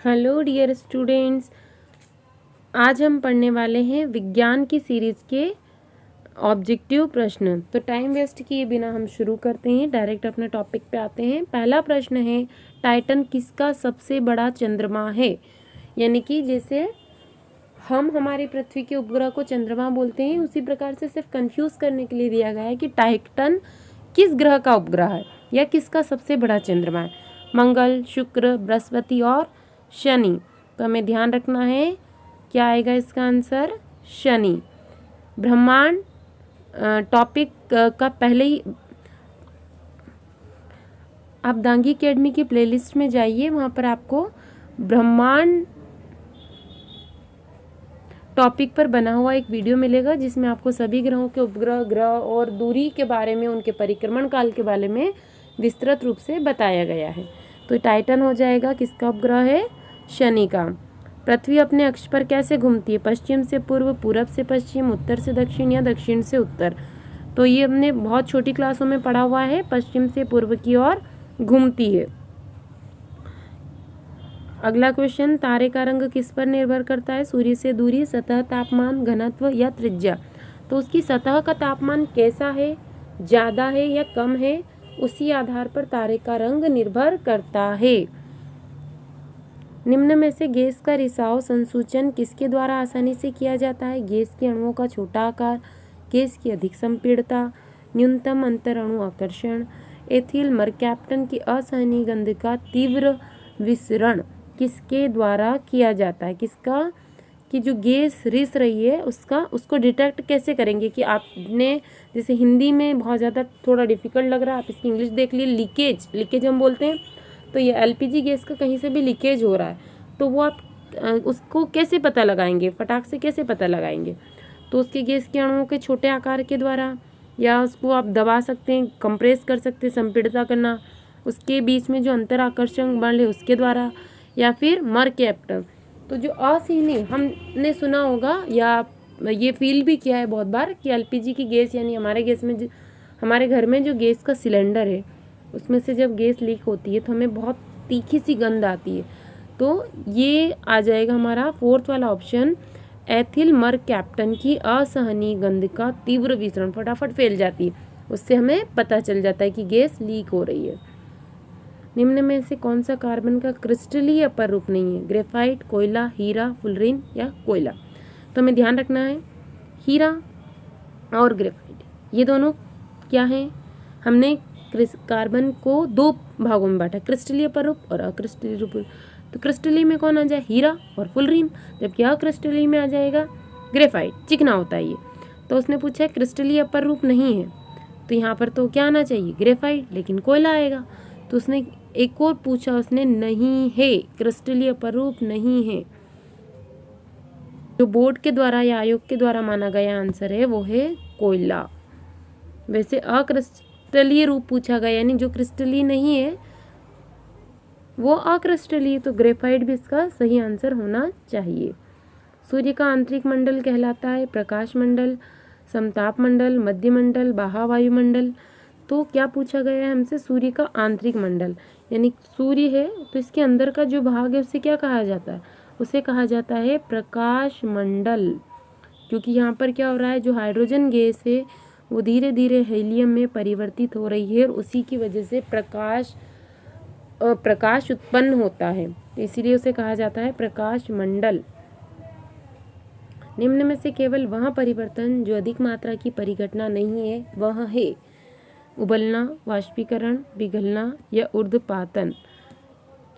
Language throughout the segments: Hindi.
हेलो डियर स्टूडेंट्स, आज हम पढ़ने वाले हैं विज्ञान की सीरीज़ के ऑब्जेक्टिव प्रश्न। तो टाइम वेस्ट किए बिना हम शुरू करते हैं, डायरेक्ट अपने टॉपिक पे आते हैं। पहला प्रश्न है, टाइटन किसका सबसे बड़ा चंद्रमा है? यानी कि जैसे हम हमारी पृथ्वी के उपग्रह को चंद्रमा बोलते हैं, उसी प्रकार से सिर्फ कंफ्यूज करने के लिए दिया गया है कि टाइटन किस ग्रह का उपग्रह है या किसका सबसे बड़ा चंद्रमा है। मंगल, शुक्र, बृहस्पति और शनि। तो हमें ध्यान रखना है, क्या आएगा इसका आंसर? शनि। ब्रह्मांड टॉपिक का पहले ही आप दांगी अकेडमी की प्लेलिस्ट में जाइए, वहाँ पर आपको ब्रह्मांड टॉपिक पर बना हुआ एक वीडियो मिलेगा, जिसमें आपको सभी ग्रहों के उपग्रह, ग्रह और दूरी के बारे में, उनके परिक्रमण काल के बारे में विस्तृत रूप से बताया गया है। तो टाइटन हो जाएगा किसका उपग्रह है? शनि का। पृथ्वी अपने अक्ष पर कैसे घूमती है? पश्चिम से पूर्व, पूरब से पश्चिम, उत्तर से दक्षिण या दक्षिण से उत्तर। तो ये हमने बहुत छोटी क्लासों में पढ़ा हुआ है, पश्चिम से पूर्व की ओर घूमती है। अगला क्वेश्चन, तारे का रंग किस पर निर्भर करता है? सूर्य से दूरी, सतह तापमान, घनत्व या त्रिज्या। तो उसकी सतह का तापमान कैसा है, ज़्यादा है या कम है, उसी आधार पर तारे का रंग निर्भर करता है। निम्न में से गैस का रिसाव संसूचन किसके द्वारा आसानी से किया जाता है? गैस के अणुओं का छोटा आकार, गैस की अधिक संपीड़ता, न्यूनतम अंतर अणु आकर्षण, एथिल मरकैप्टन की असहनीय गंध का तीव्र विसरण किसके द्वारा किया जाता है? किसका? कि जो गैस रिस रही है उसको डिटेक्ट कैसे करेंगे? कि आपने जैसे हिंदी में बहुत ज़्यादा थोड़ा डिफिकल्ट लग रहा है, आप इसकी इंग्लिश देख लिए। लीकेज हम बोलते हैं। तो ये एलपीजी गैस का कहीं से भी लीकेज हो रहा है, तो वो आप उसको कैसे पता लगाएंगे? फटाक से कैसे पता लगाएंगे? तो उसके गैस के अणुओं के छोटे आकार के द्वारा, या उसको आप दबा सकते हैं, कंप्रेस कर सकते हैं, संपीड़ित करना, उसके बीच में जो अंतर आकर्षण बल है उसके द्वारा, या फिर मरकैप्टन। तो जो असहनीय, हमने सुना होगा या ये फील भी किया है बहुत बार कि एलपीजी की गैस, यानी हमारे घर में जो गैस का सिलेंडर है उसमें से जब गैस लीक होती है तो हमें बहुत तीखी सी गंध आती है। तो ये आ जाएगा हमारा फोर्थ वाला ऑप्शन, एथिल मरकैप्टन की असहनीय गंध का तीव्र विसरण। फटाफट फैल जाती है, उससे हमें पता चल जाता है कि गैस लीक हो रही है। निम्न में से कौन सा कार्बन का क्रिस्टलीय अपर रूप नहीं है? ग्रेफाइट, कोयला, हीरा, फुलरीन या कोयला। तो हमें ध्यान रखना है, हीरा और ग्रेफाइट ये दोनों क्या हैं? हमने कार्बन को दो भागों में बांटा, क्रिस्टलीय रूप और अक्रिस्टलीय रूप। तो क्रिस्टलीय में कौन आ जाए? हीरा और फुलरीन, जबकि अक्रिस्टलीय में आ जाएगा ग्रेफाइट। चिकना होता है ये। तो उसने पूछा है क्रिस्टलीय रूप नहीं है, तो यहाँ पर तो क्या आना चाहिए? ग्रेफाइट, लेकिन कोयला आएगा। तो उसने एक और पूछा, उसने नहीं है, क्रिस्टलीय रूप नहीं है। जो बोर्ड के द्वारा या आयोग के द्वारा माना गया आंसर है वो है कोयला। वैसे अक्रिस्टलीय रूप पूछा गया, यानी जो क्रिस्टलीय नहीं है वो अक्रिस्टलीय, तो ग्रेफाइट भी इसका सही आंसर होना चाहिए। सूर्य का आंतरिक मंडल कहलाता है प्रकाश मंडल, समताप मंडल, मध्य मंडल, बाह्यवायुमंडल। तो क्या पूछा गया है हमसे? सूर्य का आंतरिक मंडल, यानी सूर्य है तो इसके अंदर का जो भाग है उसे क्या कहा जाता है? उसे कहा जाता है प्रकाश मंडल। क्योंकि यहाँ पर क्या हो रहा है, जो हाइड्रोजन गैस है वो धीरे धीरे हीलियम में परिवर्तित हो रही है और उसी की वजह से प्रकाश उत्पन्न होता है, इसीलिए उसे कहा जाता है प्रकाश मंडल। निम्न में से केवल वह परिवर्तन जो अधिक मात्रा की परिघटना नहीं है वह है उबलना, वाष्पीकरण, पिघलना या ऊर्ध्वपातन।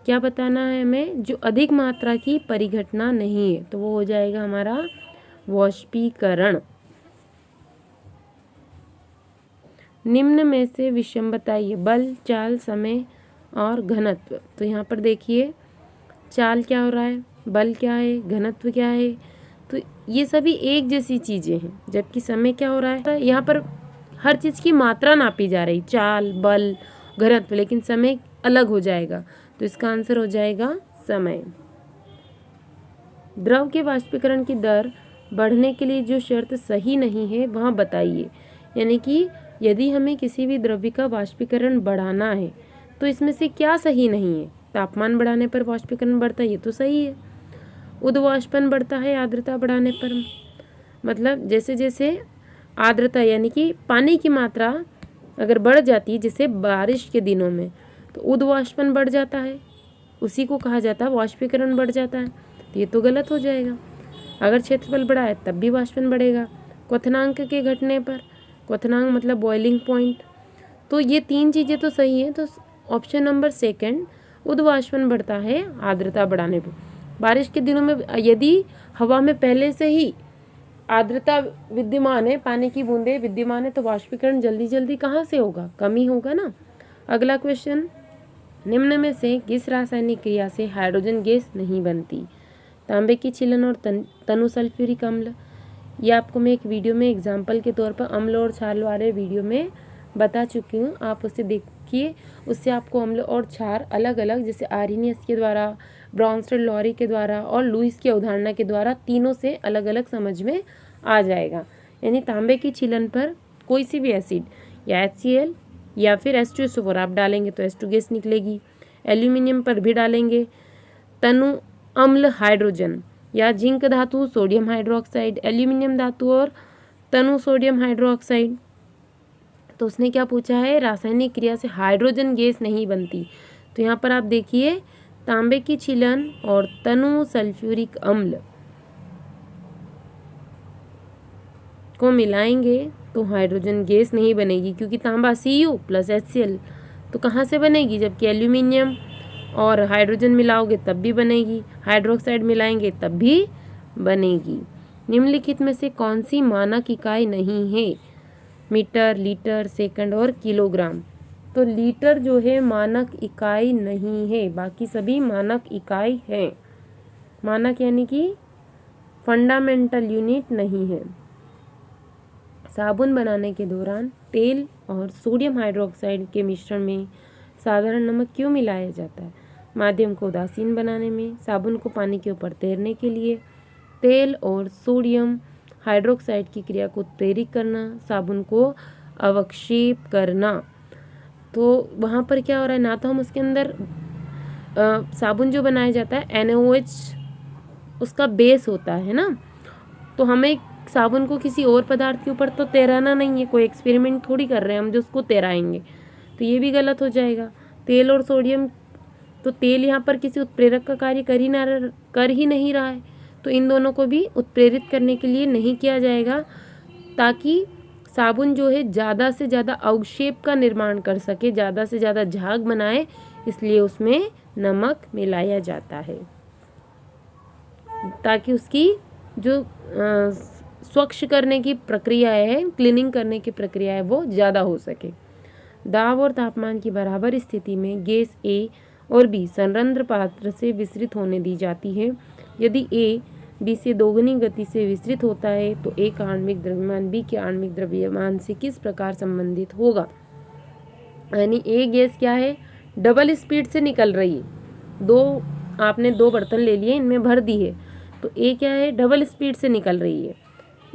क्या बताना है हमें? जो अधिक मात्रा की परिघटना नहीं है, तो वो हो जाएगा हमारा वाष्पीकरण। निम्न में से विषम बताइए, बल, चाल, समय और घनत्व। तो यहाँ पर देखिए, चाल क्या हो रहा है, बल क्या है, घनत्व क्या है, तो ये सभी एक जैसी चीज़ें हैं। जबकि समय क्या हो रहा है, यहाँ पर हर चीज़ की मात्रा नापी जा रही, चाल, बल, घनत्व, लेकिन समय अलग हो जाएगा। तो इसका आंसर हो जाएगा समय। द्रव के वाष्पीकरण की दर बढ़ने के लिए जो शर्त सही नहीं है वह बताइए। यानी कि यदि हमें किसी भी द्रव्य का वाष्पीकरण बढ़ाना है तो इसमें से क्या सही नहीं है? तापमान बढ़ाने पर वाष्पीकरण बढ़ता है, ये तो सही है। उद्वाष्पन बढ़ता है आर्द्रता बढ़ाने पर, मतलब जैसे जैसे आर्द्रता यानी कि पानी की मात्रा अगर बढ़ जाती है जैसे बारिश के दिनों में, तो उद्वाष्पन बढ़ जाता है, उसी को कहा जाता है वाष्पीकरण बढ़ जाता है। तो ये तो गलत हो जाएगा। अगर क्षेत्रफल बढ़ा है तब भी वाष्पन बढ़ेगा। क्वथनांक के घटने पर, क्वथनांक मतलब बॉइलिंग पॉइंट, तो ये तीन चीज़ें तो सही है। तो ऑप्शन नंबर सेकंड, उद्वाष्पन बढ़ता है आर्द्रता बढ़ाने पर। बारिश के दिनों में यदि हवा में पहले से ही आर्द्रता विद्यमान है, पानी की बूंदें विद्यमान है, तो वाष्पीकरण जल्दी जल्दी कहाँ से होगा, कम ही होगा ना। अगला क्वेश्चन, निम्न में से किस रासायनिक क्रिया से हाइड्रोजन गैस नहीं बनती? तांबे की छीलन और तनु सल्फ्यूरिक अम्ल। ये आपको मैं एक वीडियो में एग्जाम्पल के तौर पर अम्ल और क्षार वाले वीडियो में बता चुकी हूँ, आप उसे देखिए। उससे आपको अम्ल और क्षार अलग अलग, जैसे आर्हेनियस के द्वारा, ब्रॉन्स्टेड लॉरी के द्वारा और लुईस की अवधारणा के द्वारा, तीनों से अलग अलग समझ में आ जाएगा। यानी तांबे की छीलन पर कोई सी भी एसिड या HCl या फिर H2SO4 आप डालेंगे तो H2 गैस निकलेगी। एल्यूमिनियम पर भी डालेंगे तनु अम्ल हाइड्रोजन, या जिंक धातु सोडियम हाइड्रोक्साइड, एल्यूमिनियम धातु और तनु सोडियम हाइड्रोक्साइड। तो उसने क्या पूछा है, रासायनिक क्रिया से हाइड्रोजन गैस नहीं बनती। तो यहाँ पर आप देखिए, तांबे की छीलन और तनु सल्फ्यूरिक अम्ल को मिलाएंगे तो हाइड्रोजन गैस नहीं बनेगी, क्योंकि तांबा Cu प्लस HCl तो कहाँ से बनेगी, जबकि एल्यूमिनियम और हाइड्रोजन मिलाओगे तब भी बनेगी, हाइड्रोक्साइड मिलाएंगे तब भी बनेगी। निम्नलिखित में से कौन सी मानक इकाई नहीं है? मीटर, लीटर, सेकंड और किलोग्राम। तो लीटर जो है मानक इकाई नहीं है, बाकी सभी मानक इकाई है। मानक यानी कि फंडामेंटल यूनिट नहीं है। साबुन बनाने के दौरान तेल और सोडियम हाइड्रोक्साइड के मिश्रण में साधारण नमक क्यों मिलाया जाता है? माध्यम को उदासीन बनाने में, साबुन को पानी के ऊपर तैरने के लिए, तेल और सोडियम हाइड्रोक्साइड की क्रिया को उत्प्रेरित करना, साबुन को अवक्षेप करना। तो वहाँ पर क्या हो रहा है, ना तो हम उसके अंदर साबुन जो बनाया जाता है NaOH उसका बेस होता है ना, तो हमें साबुन को किसी और पदार्थ के ऊपर तो तैराना नहीं है, कोई एक्सपेरिमेंट थोड़ी कर रहे हैं हम जो उसको तैराएंगे, तो ये भी गलत हो जाएगा। तेल और सोडियम, तो तेल यहाँ पर किसी उत्प्रेरक का कार्य कर ही नहीं रहा है, तो इन दोनों को भी उत्प्रेरित करने के लिए नहीं किया जाएगा, ताकि साबुन जो है ज़्यादा से ज़्यादा अवक्षेप का निर्माण कर सके, ज़्यादा से ज़्यादा झाग बनाए, इसलिए उसमें नमक मिलाया जाता है, ताकि उसकी जो स्वच्छ करने की प्रक्रिया है, क्लीनिंग करने की प्रक्रिया है, वो ज़्यादा हो सके। दाब और तापमान की बराबर स्थिति में गैस A और B संरंध्र पात्र से विसरित होने दी जाती है। यदि A B से दोगुनी गति से विसरित होता है तो A का आणविक द्रव्यमान B के आणविक द्रव्यमान से किस प्रकार संबंधित होगा? यानी A गैस क्या है, डबल स्पीड से निकल रही है। आपने दो बर्तन ले लिए, इनमें भर दी है, तो A क्या है, डबल स्पीड से निकल रही है,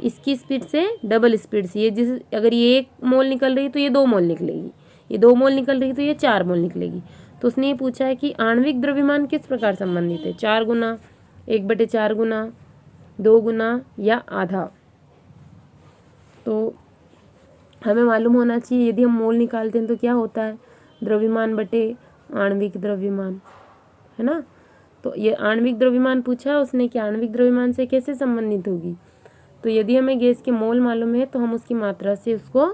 इसकी स्पीड से डबल स्पीड से। ये अगर ये 1 मोल निकल रही है तो ये 2 मोल निकलेगी, ये 2 मोल निकल रही है तो ये 4 मोल निकलेगी। तो उसने ये पूछा है कि आणविक द्रव्यमान किस प्रकार संबंधित है, 4 गुना, 1/4 गुना, 2 गुना या आधा। तो हमें मालूम होना चाहिए, यदि हम मोल निकालते हैं तो क्या होता है, द्रव्यमान बटे आणविक द्रव्यमान, है ना। तो ये आणविक द्रव्यमान पूछा उसने कि आणविक द्रव्यमान से कैसे संबंधित होगी। तो यदि हमें गैस के मोल मालूम है तो हम उसकी मात्रा से उसको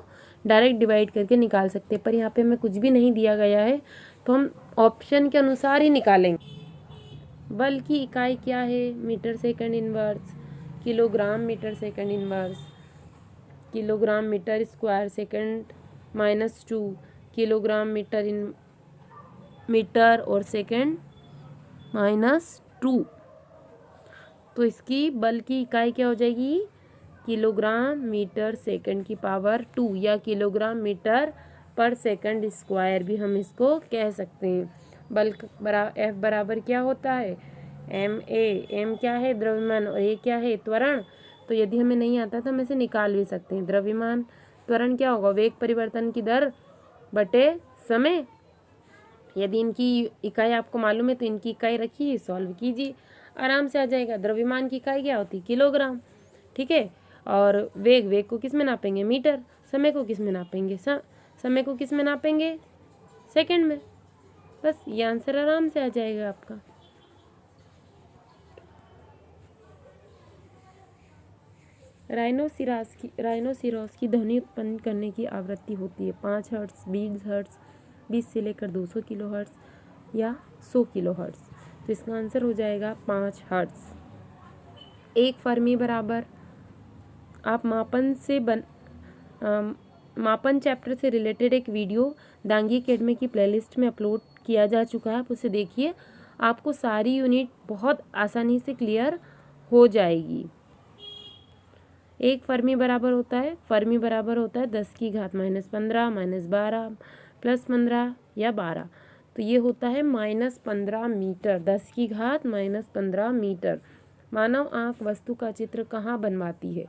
डायरेक्ट डिवाइड करके निकाल सकते हैं, पर यहाँ पे हमें कुछ भी नहीं दिया गया है, तो हम ऑप्शन के अनुसार ही निकालेंगे। बल की इकाई क्या है, metre second inverse, kilogram metre second inverse, kilogram metre square second -2, kilogram metre और सेकंड -2। तो इसकी बल की इकाई क्या हो जाएगी, किलोग्राम मीटर सेकंड की पावर 2, या किलोग्राम मीटर पर सेकंड स्क्वायर भी हम इसको कह सकते हैं। बल F बराबर क्या होता है, ma, m क्या है द्रव्यमान और a क्या है त्वरण। तो यदि हमें नहीं आता तो हम इसे निकाल भी सकते हैं। द्रव्यमान त्वरण क्या होगा, वेग परिवर्तन की दर बटे समय, यदि इनकी इकाई आपको मालूम है तो इनकी इकाई रखिए, सॉल्व कीजिए, आराम से आ जाएगा। द्रव्यमान की इकाई क्या होती है? किलोग्राम। ठीक है। और वेग को किस में नापेंगे? मीटर। समय को किस में नापेंगे? समय को किस में नापेंगे? सेकंड में। बस ये आंसर आराम से आ जाएगा आपका। राइनोसिरॉस की ध्वनि उत्पन्न करने की आवृत्ति होती है 5 हर्ट्ज, 20 हर्ट्ज, 20 से लेकर 200 किलो हर्ट्ज या 100 किलो हर्ट्ज। तो इसका आंसर हो जाएगा 5 हर्ट्ज। एक फर्मी बराबर, आप मापन चैप्टर से रिलेटेड एक वीडियो दांगी अकेडमी की प्लेलिस्ट में अपलोड किया जा चुका है, आप उसे देखिए, आपको सारी यूनिट बहुत आसानी से क्लियर हो जाएगी। एक फर्मी बराबर होता है 10 की घात -15 -12 +15 या 12। तो ये होता है -15 मीटर, 10 की घात -15 मीटर। मानव आंख वस्तु का चित्र कहाँ बनवाती है?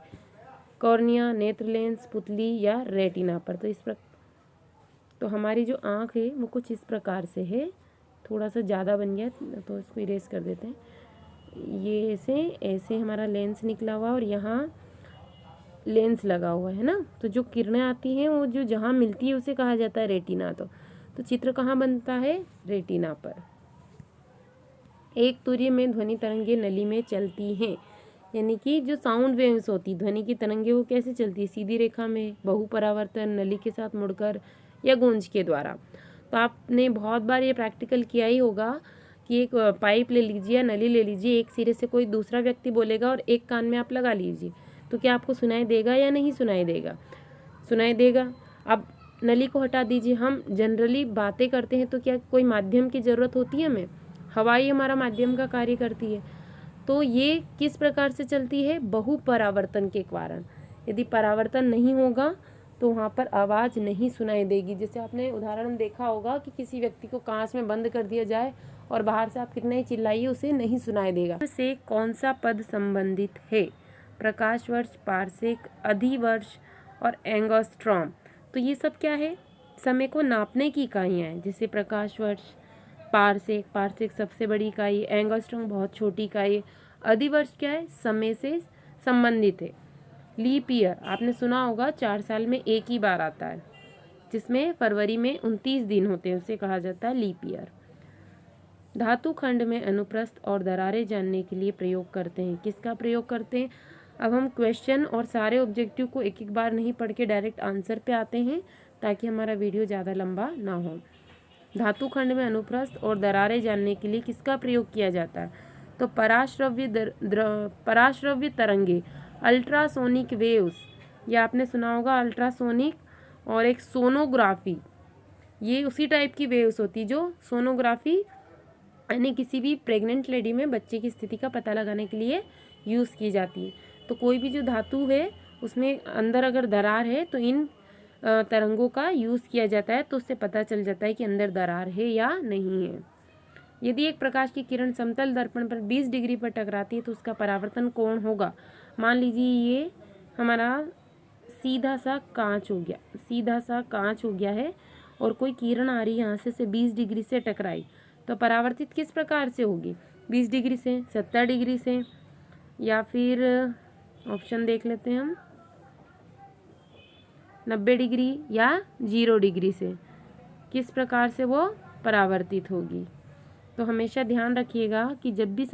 कॉर्निया, नेत्र लेंस, पुतली या रेटिना पर। तो हमारी जो आंख है वो कुछ इस प्रकार से है, थोड़ा सा ज़्यादा बन गया तो इसको इरेज कर देते हैं। ये ऐसे हमारा लेंस निकला हुआ और यहाँ लेंस लगा हुआ है ना, तो जो किरणें आती हैं वो जो जहाँ मिलती है उसे कहा जाता है रेटिना। तो चित्र कहाँ बनता है? रेटिना पर। एक तुरीय में ध्वनि तरंगे नली में चलती हैं, यानी कि जो साउंड वेव्स होती ध्वनि की तरंगे वो कैसे चलती है? सीधी रेखा में, बहुपरावर्तन, नली के साथ मुड़कर या गूंज के द्वारा। तो आपने बहुत बार ये प्रैक्टिकल किया ही होगा कि एक पाइप ले लीजिए या नली ले लीजिए, एक सिरे से कोई दूसरा व्यक्ति बोलेगा और एक कान में आप लगा लीजिए, तो क्या आपको सुनाई देगा या नहीं सुनाई देगा? सुनाई देगा। अब नली को हटा दीजिए, हम जनरली बातें करते हैं तो क्या कोई माध्यम की ज़रूरत होती है हमें? हवा ही हमारा माध्यम का कार्य करती है। तो ये किस प्रकार से चलती है? बहुपरावर्तन के कारण। यदि परावर्तन नहीं होगा तो वहाँ पर आवाज़ नहीं सुनाई देगी। जैसे आपने उदाहरण देखा होगा कि किसी व्यक्ति को कांच में बंद कर दिया जाए और बाहर से आप कितना ही चिल्लाइए उसे नहीं सुनाई देगा। से कौन सा पद संबंधित है? प्रकाश वर्ष, पारसेक, अधिवर्ष और एंगस्ट्रॉम। तो ये सब क्या है? समय को नापने की इकाइयाँ हैं। जैसे प्रकाश वर्ष, पारसेक सबसे बड़ी इकाई, एंगस्ट्रॉम बहुत छोटी इकाई, अधिवर्ष क्या है? समय से संबंधित है। लीप ईयर आपने सुना होगा, 4 साल में एक ही बार आता है, जिसमें फरवरी में 29 दिन होते हैं, उसे कहा जाता है लीप ईयर। धातु खंड में अनुप्रस्थ और दरारें जानने के लिए प्रयोग करते हैं। किसका प्रयोग करते हैं? अब हम क्वेश्चन और सारे ऑब्जेक्टिव को एक एक बार नहीं पढ़ के डायरेक्ट आंसर पे आते हैं, ताकि हमारा वीडियो ज़्यादा लंबा ना हो। धातु खंड में अनुप्रस्थ और दरारें जानने के लिए किसका प्रयोग किया जाता है? तो पराश्रव्य तरंगे, अल्ट्रासोनिक वेव्स, या आपने सुना होगा अल्ट्रासोनिक, और एक सोनोग्राफी। ये उसी टाइप की वेव्स होती जो सोनोग्राफी यानी किसी भी प्रेग्नेंट लेडी में बच्चे की स्थिति का पता लगाने के लिए यूज़ की जाती है। तो कोई भी जो धातु है उसमें अंदर अगर दरार है तो इन तरंगों का यूज़ किया जाता है, तो उससे पता चल जाता है कि अंदर दरार है या नहीं है। यदि एक प्रकाश की किरण समतल दर्पण पर 20 डिग्री पर टकराती है तो उसका परावर्तन कोण होगा। मान लीजिए ये हमारा सीधा सा कांच हो गया है और कोई किरण आ रही है यहाँ से 20 डिग्री से टकराई, तो परावर्तित किस प्रकार से होगी? 20 डिग्री से, 70 डिग्री से, या फिर ऑप्शन देख लेते हैं हम, 90 डिग्री या 0 डिग्री से, किस प्रकार से वो परावर्तित होगी? तो हमेशा ध्यान रखिएगा कि जब भी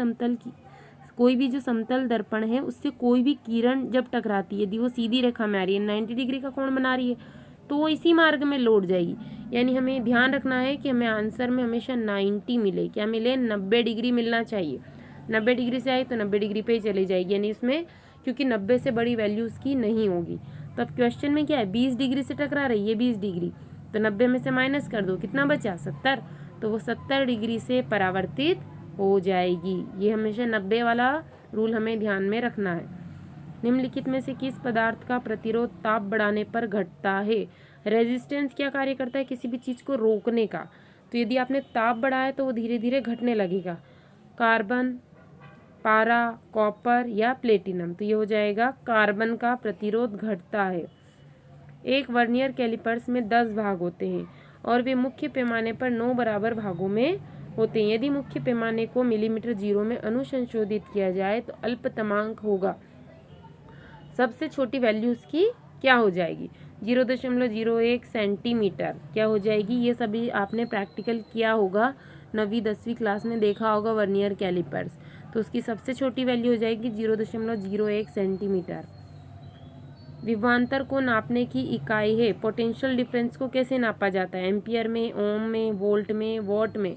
कोई भी जो समतल दर्पण है उससे कोई भी किरण जब टकराती है, यदि वो सीधी रेखा में आ रही है, 90 डिग्री का कोण बना रही है, तो वो इसी मार्ग में लौट जाएगी। यानी हमें ध्यान रखना है कि हमें आंसर में हमेशा 90 मिले, क्या मिले? 90 डिग्री मिलना चाहिए। 90 डिग्री से आई तो 90 डिग्री पे ही चली जाएगी, यानी इसमें क्योंकि 90 से बड़ी वैल्यू उसकी नहीं होगी। तो अब क्वेश्चन में क्या है? 20 डिग्री से टकरा रही है 20 डिग्री, तो 90 में से माइनस कर दो, कितना बचा? 70, तो वो 70 डिग्री से परावर्तित हो जाएगी। ये हमेशा 90 वाला रूल हमें ध्यान में रखना है। निम्नलिखित में से किस पदार्थ का प्रतिरोध ताप बढ़ाने पर घटता है? रेजिस्टेंस क्या कार्य करता है? किसी भी चीज़ को रोकने का। तो यदि आपने ताप बढ़ाया तो वो धीरे धीरे घटने लगेगा। कार्बन, पारा, कॉपर या प्लेटिनम। तो ये हो जाएगा कार्बन का प्रतिरोध घटता है। एक वर्नियर कैलिपर्स में 10 भाग होते हैं और वे मुख्य पैमाने पर 9 बराबर भागों में होते हैं। यदि मुख्य पैमाने को मिलीमीटर जीरो में अनुसंशोधित किया जाए तो अल्पतमांक होगा। सबसे छोटी वैल्यू उसकी क्या हो जाएगी? 0.01 सेंटीमीटर क्या हो जाएगी? ये सभी आपने प्रैक्टिकल किया होगा, 9वीं 10वीं क्लास में देखा होगा वर्नियर कैलिपर्स। तो उसकी सबसे छोटी वैल्यू हो जाएगी 0.01 सेंटीमीटर। विभवांतर को नापने की इकाई है। पोटेंशियल डिफरेंस को कैसे नापा जाता है? एम्पियर में, ओम में, वोल्ट में, वॉट में।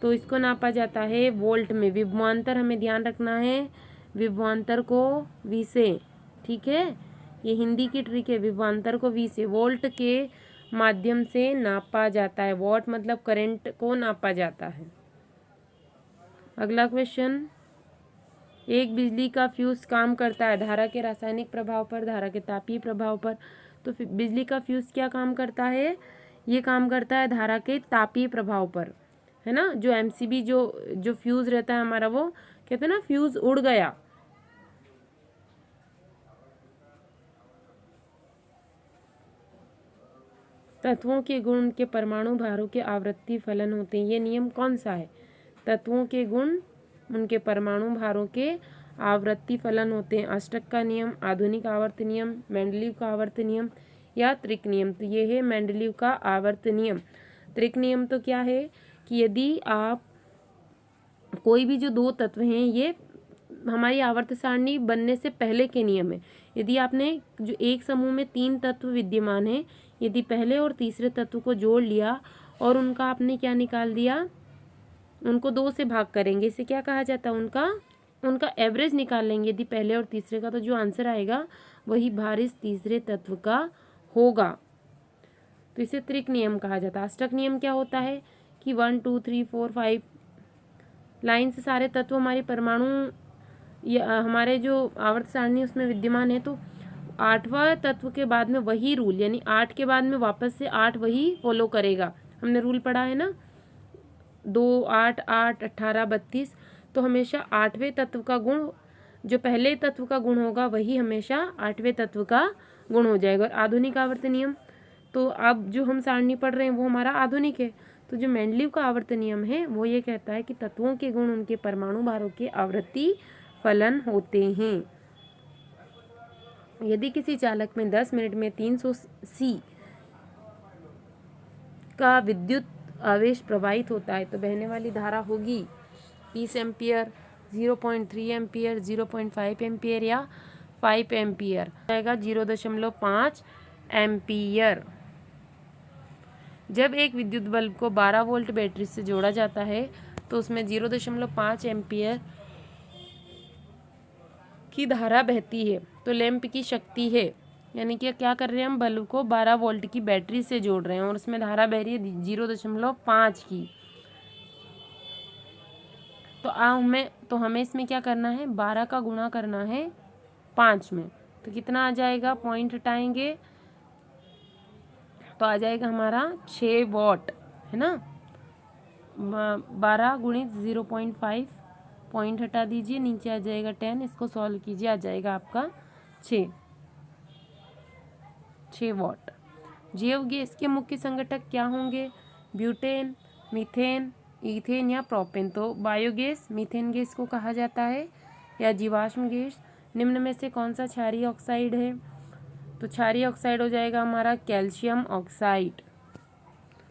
तो इसको नापा जाता है वोल्ट में। विभवांतर हमें ध्यान रखना है, विभवांतर को V से, ठीक है, ये हिंदी की ट्रिक है। विभवांतर को V से, वोल्ट के माध्यम से नापा जाता है। वॉट मतलब करंट को नापा जाता है। अगला क्वेश्चन, एक बिजली का फ्यूज काम करता है धारा के रासायनिक प्रभाव पर, धारा के तापीय प्रभाव पर। तो बिजली का फ्यूज क्या काम करता है? ये काम करता है धारा के तापीय प्रभाव पर, है ना। जो एमसीबी जो फ्यूज रहता है हमारा, वो कहते हैं ना फ्यूज उड़ गया। तत्वों के गुण उनके परमाणु भारों के आवर्ती फलन होते हैं। ये नियम कौन सा है? तत्वों के गुण उनके परमाणु भारों के आवर्ती फलन होते हैं। अष्टक का नियम, आधुनिक आवर्त नियम, मेंडलीव का आवर्त नियम या त्रिक नियम। तो ये है मेंडलीव का आवर्त नियम। त्रिक नियम तो क्या है कि यदि आप कोई भी जो दो तत्व हैं, ये हमारी आवर्त सारणी बनने से पहले के नियम है। यदि आपने जो एक समूह में 3 तत्व विद्यमान हैं, यदि पहले और तीसरे तत्व को जोड़ लिया और उनका आपने क्या निकाल दिया, उनको 2 से भाग करेंगे, इसे क्या कहा जाता है? उनका एवरेज निकाल लेंगे यदि पहले और तीसरे का, तो जो आंसर आएगा वही भार इस तीसरे तत्व का होगा। तो इसे त्रिक नियम कहा जाता है। अष्टक नियम क्या होता है कि 1 2 3 4 5 लाइन से सारे तत्व हमारे परमाणु या हमारे जो आवर्त सारणी उसमें विद्यमान है, तो 8वां तत्व के बाद में वही रूल, यानी 8 के बाद में वापस से 8 वही फॉलो करेगा। हमने रूल पढ़ा है ना, 2 8 8 18 32। तो हमेशा 8वें तत्व का गुण, जो पहले तत्व का गुण होगा वही हमेशा 8वें तत्व का गुण हो जाएगा। और आधुनिक आवर्त नियम, तो अब जो हम सारणी पढ़ रहे हैं वो हमारा आधुनिक है। तो जो मेंडलीव का आवर्त नियम है वो ये कहता है कि तत्वों के गुण उनके परमाणु भारों के आवर्ती फलन होते हैं। यदि किसी चालक में 10 मिनट में 300 सी का विद्युत आवेश प्रवाहित होता है तो बहने वाली धारा होगी 20 एम्पियर, 0.3 एम्पियर, 0.5 एम्पियर या 5 एम्पियर। आएगा 0.5 एम्पियर। जब एक विद्युत बल्ब को 12 वोल्ट बैटरी से जोड़ा जाता है तो उसमें 0.5 एम्पियर की धारा बहती है। तो लैंप की शक्ति है, यानी कि क्या कर रहे हैं हम, बल्ब को 12 वोल्ट की बैटरी से जोड़ रहे हैं और उसमें धारा बह रही है 0.5 की। तो हमें इसमें क्या करना है, 12 का गुणा करना है 5 में। तो कितना आ जाएगा, पॉइंट हटाएंगे तो आ जाएगा हमारा 6 वॉट, है ना। 12 गुणित 0.5, पॉइंट हटा दीजिए, नीचे आ जाएगा 10। इसको सॉल्व कीजिए, आ जाएगा आपका 6 वॉट। जैव गैस के मुख्य संघटक क्या होंगे? ब्यूटेन, मीथेन, ईथेन या प्रोपेन। तो बायोगैस मीथेन गैस को कहा जाता है या जीवाश्म गैस। निम्न में से कौन सा क्षारीय ऑक्साइड है? तो क्षारीय ऑक्साइड हो जाएगा हमारा कैल्शियम ऑक्साइड।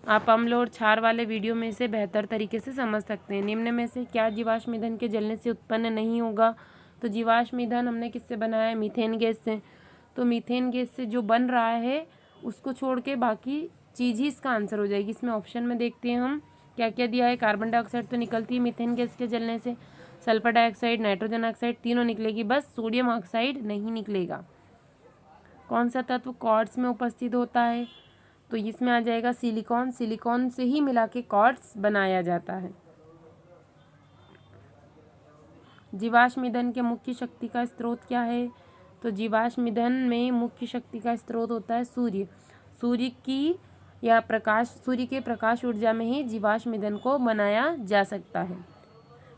आप अम्ल और क्षार वाले वीडियो में से बेहतर तरीके से समझ सकते हैं। निम्न में से क्या जीवाश्म ईंधन के जलने से उत्पन्न नहीं होगा? तो जीवाश्म ईंधन हमने किससे बनाया है? मीथेन गैस से। तो मीथेन गैस से जो बन रहा है उसको छोड़ के बाकी चीज़ ही इसका आंसर हो जाएगी। इसमें ऑप्शन में देखते हैं हम क्या क्या दिया है। कार्बन डाइऑक्साइड तो निकलती है मीथेन गैस के जलने से, सल्फर डाइऑक्साइड, नाइट्रोजन ऑक्साइड तीनों निकलेगी, बस सोडियम ऑक्साइड नहीं निकलेगा। कौन सा तत्व क्वार्ट्ज में उपस्थित होता है? तो इसमें आ जाएगा सिलिकॉन। सिलिकॉन से ही मिला के क्वार्ट्ज बनाया जाता है। जीवाश्म ईंधन के मुख्य शक्ति का स्रोत क्या है? तो जीवाश्म ईंधन में मुख्य शक्ति का स्रोत होता है सूर्य। सूर्य के प्रकाश ऊर्जा में ही जीवाश्म ईंधन को बनाया जा सकता है।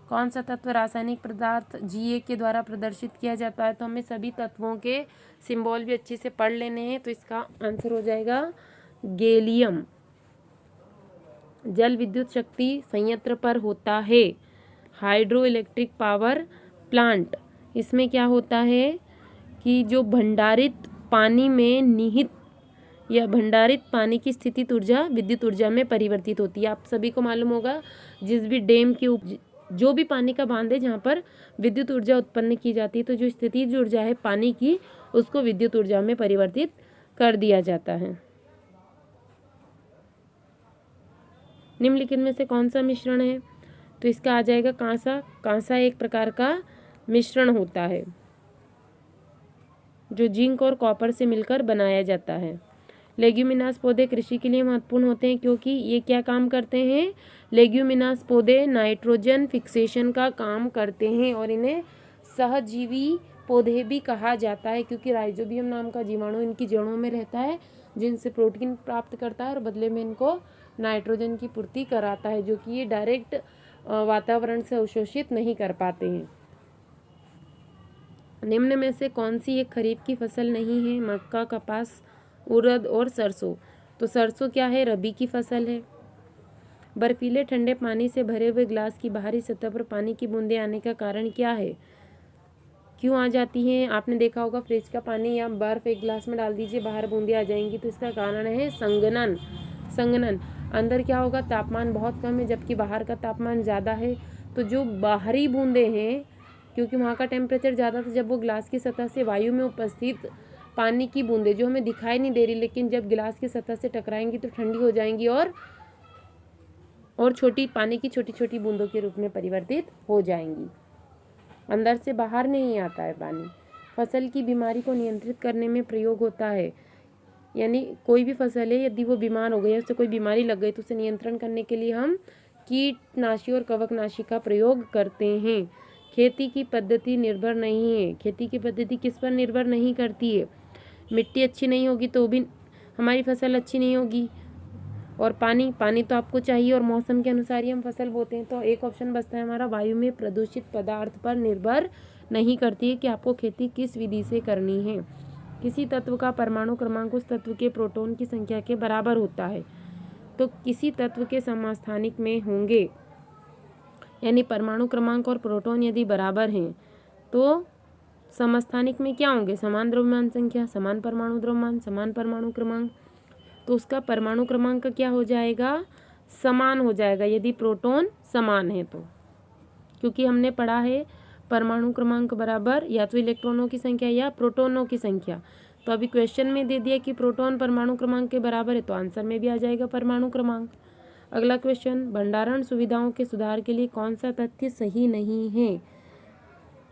कौन सा तत्व रासायनिक पदार्थ Ga के द्वारा प्रदर्शित किया जाता है? तो हमें सभी तत्वों के सिंबल भी अच्छे से पढ़ लेने हैं। तो इसका आंसर हो जाएगा गैलियम। जल विद्युत शक्ति संयंत्र पर होता है। हाइड्रो इलेक्ट्रिक पावर प्लांट, इसमें क्या होता है कि जो भंडारित पानी में निहित या भंडारित पानी की स्थितिज ऊर्जा विद्युत ऊर्जा में परिवर्तित होती है। आप सभी को मालूम होगा, जिस भी डैम के जो भी पानी का बांध है जहाँ पर विद्युत ऊर्जा उत्पन्न की जाती है, तो जो स्थितिज ऊर्जा है पानी की, उसको विद्युत ऊर्जा में परिवर्तित कर दिया जाता है। निम्नलिखित में से कौन सा मिश्रण है? तो इसका आ जाएगा कांसा। कांसा एक प्रकार का मिश्रण होता है जो जिंक और कॉपर से मिलकर बनाया जाता है। लेग्यूमिनास पौधे कृषि के लिए महत्वपूर्ण होते हैं क्योंकि ये क्या काम करते हैं? लेग्यूमिनास पौधे नाइट्रोजन फिक्सेशन का काम करते हैं और इन्हें सहजीवी पौधे भी कहा जाता है क्योंकि राइजोबियम नाम का जीवाणु इनकी जड़ों में रहता है, जिनसे प्रोटीन प्राप्त करता है और बदले में इनको नाइट्रोजन की पूर्ति कराता है, जो कि ये डायरेक्ट वातावरण से अवशोषित नहीं कर पाते हैं। निम्न में से कौन सी एक खरीफ की फसल नहीं है? मक्का, कपास, उड़द और सरसों। तो सरसों क्या है? रबी की फसल है। बर्फीले ठंडे पानी से भरे हुए ग्लास की बाहरी सतह पर पानी की बूंदें आने का कारण क्या है? क्यों आ जाती हैं? आपने देखा होगा फ्रिज का पानी या बर्फ एक ग्लास में डाल दीजिए, बाहर बूंदें आ जाएंगी, तो इसका कारण है संघनन। संघनन, अंदर क्या होगा? तापमान बहुत कम है जबकि बाहर का तापमान ज़्यादा है, तो जो बाहरी बूंदें हैं, क्योंकि वहाँ का टेम्परेचर ज़्यादा था, जब वो ग्लास की सतह से वायु में उपस्थित पानी की बूंदें जो हमें दिखाई नहीं दे रही, लेकिन जब गिलास की सतह से टकराएंगी तो ठंडी हो जाएंगी और छोटी पानी की छोटी छोटी बूंदों के रूप में परिवर्तित हो जाएंगी। अंदर से बाहर नहीं आता है पानी। फसल की बीमारी को नियंत्रित करने में प्रयोग होता है, यानी कोई भी फसल है यदि वो बीमार हो गई है, उससे कोई बीमारी लग गई, तो उसे नियंत्रण करने के लिए हम कीटनाशी और कवकनाशी का प्रयोग करते हैं। खेती की पद्धति निर्भर नहीं है। खेती की पद्धति किस पर निर्भर नहीं करती है? मिट्टी अच्छी नहीं होगी तो भी हमारी फसल अच्छी नहीं होगी, और पानी तो आपको चाहिए, और मौसम के अनुसार ही हम फसल बोते हैं। तो एक ऑप्शन बचता है हमारा, वायु में प्रदूषित पदार्थ पर निर्भर नहीं करती है कि आपको खेती किस विधि से करनी है। किसी तत्व का परमाणु क्रमांक उस तत्व के प्रोटॉन की संख्या के बराबर होता है। तो किसी तत्व के समस्थानिक में होंगे, यानी परमाणु क्रमांक और प्रोटॉन यदि बराबर हैं तो समस्थानिक में क्या होंगे? समान द्रव्यमान संख्या, समान परमाणु द्रव्यमान, समान परमाणु क्रमांक। तो उसका परमाणु क्रमांक क्या हो जाएगा? समान हो जाएगा यदि प्रोटॉन समान है तो, क्योंकि हमने पढ़ा है परमाणु क्रमांक बराबर या तो इलेक्ट्रॉनों की संख्या या प्रोटॉनों की संख्या। तो अभी क्वेश्चन में दे दिया कि प्रोटॉन परमाणु क्रमांक के बराबर है, तो आंसर में भी आ जाएगा परमाणु क्रमांक। अगला क्वेश्चन, भंडारण सुविधाओं के सुधार के लिए कौन सा तथ्य सही नहीं है?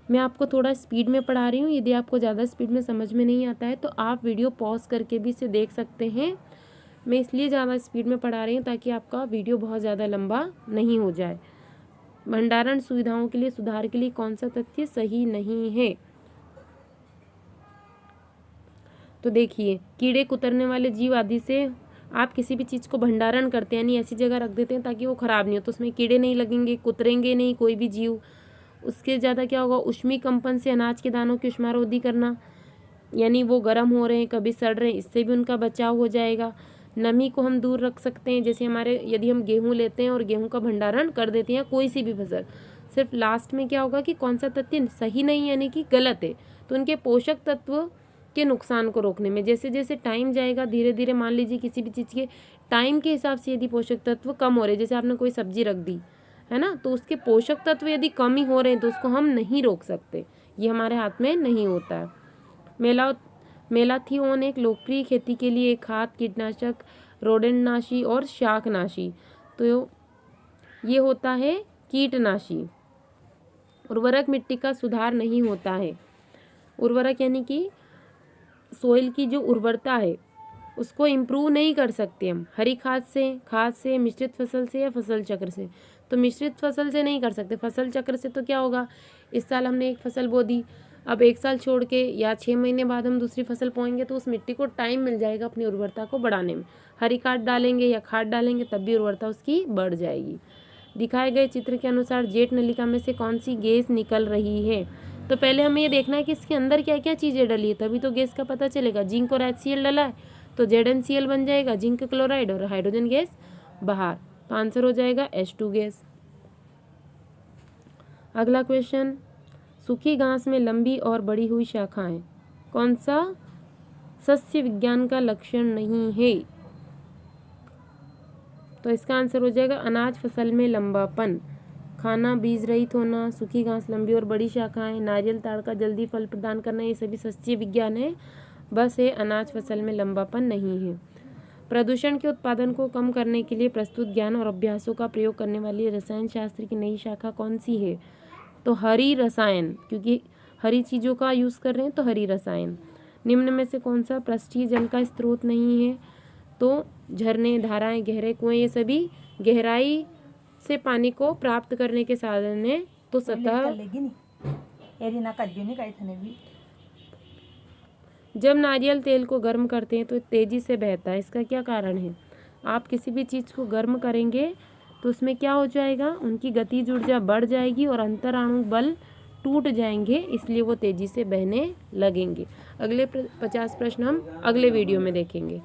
मैं आपको थोड़ा स्पीड में पढ़ा रही हूँ, यदि आपको ज़्यादा स्पीड में समझ में नहीं आता है तो आप वीडियो पॉज करके भी इसे देख सकते हैं। मैं इसलिए ज़्यादा स्पीड में पढ़ा रही हूँ ताकि आपका वीडियो बहुत ज़्यादा लंबा नहीं हो जाए। भंडारण सुविधाओं के लिए सुधार के लिए कौन सा तथ्य सही नहीं है? तो देखिए, कीड़े कुतरने वाले जीव आदि से आप किसी भी चीज़ को भंडारण करते हैं, यानी ऐसी जगह रख देते हैं ताकि वो ख़राब नहीं हो, तो उसमें कीड़े नहीं लगेंगे, कुतरेंगे नहीं कोई भी जीव। उसके ज़्यादा क्या होगा? ऊष्मी कंपन से अनाज के दानों की ऊष्मारोधी करना, यानी वो गर्म हो रहे हैं, कभी सड़ रहे हैं, इससे भी उनका बचाव हो जाएगा। नमी को हम दूर रख सकते हैं, जैसे हमारे यदि हम गेहूँ लेते हैं और गेहूँ का भंडारण कर देते हैं, कोई सी भी फसल, सिर्फ लास्ट में क्या होगा कि कौन सा तथ्य सही नहीं यानी कि गलत है, तो उनके पोषक तत्व के नुकसान को रोकने में जैसे जैसे टाइम जाएगा धीरे धीरे, मान लीजिए किसी भी चीज़ के टाइम के हिसाब से यदि पोषक तत्व कम हो रहे, जैसे आपने कोई सब्जी रख दी है ना, तो उसके पोषक तत्व यदि कम ही हो रहे हैं तो उसको हम नहीं रोक सकते, ये हमारे हाथ में नहीं होता है। मेलाथिओन एक लोकप्रिय खेती के लिए खाद, कीटनाशक, रोडेंटनाशी और शाकनाशी। तो ये होता है कीटनाशी। उर्वरक मिट्टी का सुधार नहीं होता है। उर्वरक यानी कि सोइल की जो उर्वरता है उसको इम्प्रूव नहीं कर सकते हम हरी खाद से, मिश्रित फसल से या फसल चक्र से। तो मिश्रित फसल से नहीं कर सकते, फसल चक्र से तो क्या होगा, इस साल हमने एक फसल बो दी, अब एक साल छोड़ के या 6 महीने बाद हम दूसरी फसल बोएंगे तो उस मिट्टी को टाइम मिल जाएगा अपनी उर्वरता को बढ़ाने में। हरी खाद डालेंगे या खाद डालेंगे तब भी उर्वरता उसकी बढ़ जाएगी। दिखाए गए चित्र के अनुसार जेट नलिका में से कौन सी गैस निकल रही है? तो पहले हमें ये देखना है कि इसके अंदर क्या क्या चीज़ें डली है, तभी तो गैस का पता चलेगा। जिंक और HCl डला है तो ZnCl बन जाएगा, जिंक क्लोराइड, और हाइड्रोजन गैस बाहर। तो आंसर हो जाएगा H2 गैस। अगला क्वेश्चन, सूखी घास में लंबी और बढ़ी हुई शाखाएं कौन सा सस्य विज्ञान का लक्षण नहीं है? तो इसका आंसर हो जाएगा अनाज फसल में लंबापन, खाना बीज रहित होना, सूखी घास, लंबी और बड़ी शाखाएं, नारियल ताड़ का जल्दी फल प्रदान करना, ये सभी सस्य विज्ञान है। बस ये अनाज फसल में लंबापन नहीं है। प्रदूषण के उत्पादन को कम करने के लिए प्रस्तुत ज्ञान और अभ्यासों का प्रयोग करने वाली रसायन शास्त्र की नई शाखा कौन सी है? तो हरी रसायन, क्योंकि हरी चीज़ों का यूज़ कर रहे हैं तो हरी रसायन। निम्न में से कौन सा पृष्ठीय जल का स्रोत नहीं है? तो झरने, धाराएं, गहरे कुएं, ये सभी गहराई से पानी को प्राप्त करने के साधन है। तो सतह, जब नारियल तेल को गर्म करते हैं तो तेजी से बहता है, इसका क्या कारण है? आप किसी भी चीज़ को गर्म करेंगे तो उसमें क्या हो जाएगा, उनकी गतिज ऊर्जा बढ़ जाएगी और अंतराणु बल टूट जाएंगे, इसलिए वो तेजी से बहने लगेंगे। अगले 50 प्रश्न हम अगले वीडियो में देखेंगे।